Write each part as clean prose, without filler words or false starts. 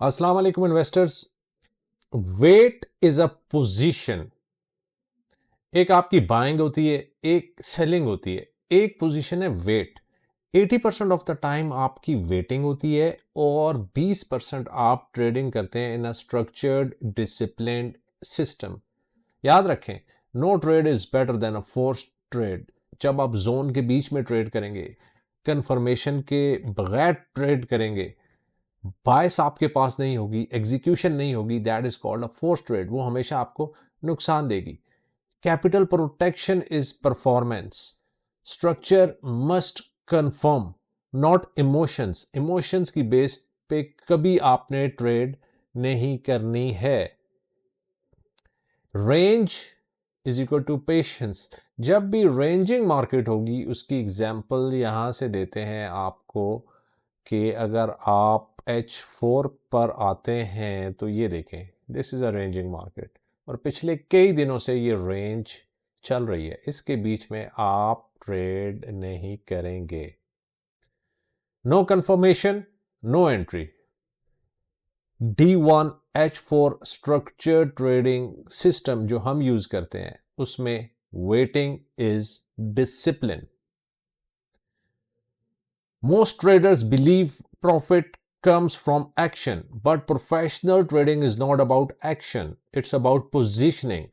अस्सलाम वालेकुम investors. Wait is a position. एक आपकी बाइंग होती है, एक सेलिंग होती है। एक पोजीशन है वेट। 80% ऑफ द टाइम आपकी वेटिंग होती है और 20% आप ट्रेडिंग करते हैं in a structured disciplined system. याद रखें, no trade is better than a forced trade. जब आप जोन के बीच में ट्रेड करेंगे, कंफर्मेशन के बगैर ट्रेड करेंगे, बायस आपके पास नहीं होगी, एग्जीक्यूशन नहीं होगी, that is called a force trade. वो हमेशा आपको नुकसान देगी। Capital protection is performance. Structure must confirm, not emotions. Emotions की बेस पे कभी आपने ट्रेड नहीं करनी है। Range is equal to patience. जब भी रेंजिंग मार्केट होगी, उसकी एग्जांपल यहां से देते हैं आपको कि अगर आप H4 पर आते हैं तो ये देखें, this is a ranging market और पिछले कई दिनों से ये रेंज चल रही है। इसके बीच में आप ट्रेड नहीं करेंगे। No confirmation, no entry. D1 H4 structure trading system जो हम यूज करते हैं, उसमें waiting is discipline. Most traders believe profit comes from action, but professional trading is not about action, it's about positioning.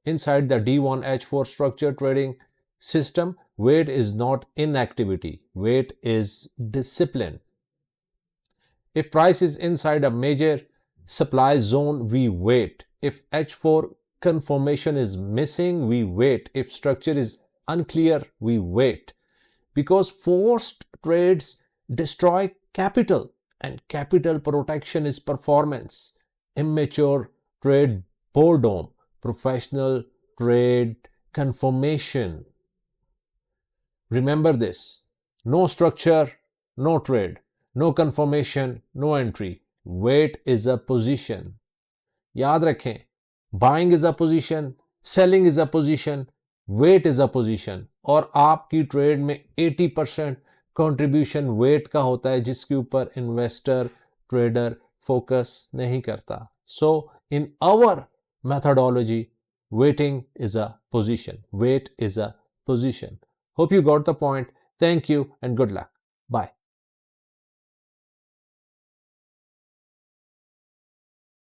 Inside the D1H4 structure trading system, wait is not inactivity, wait is discipline. If price is inside a major supply zone, we wait. If H4 confirmation is missing, we wait. If structure is unclear, we wait. Because forced trades destroy capital, and capital protection is performance. Immature trade boredom, professional trade confirmation. Remember this: no structure, no trade, no confirmation, no entry. Wait is a position. याद रखें, buying is a position, selling is a position, wait is a position. और आपकी trade में 80% contribution wait का होता है, जिसके ऊपर इन्वेस्टर ट्रेडर फोकस नहीं करता। So in our methodology, waiting is a position. Wait is a position. Hope you got the point. Thank you and good luck. Bye.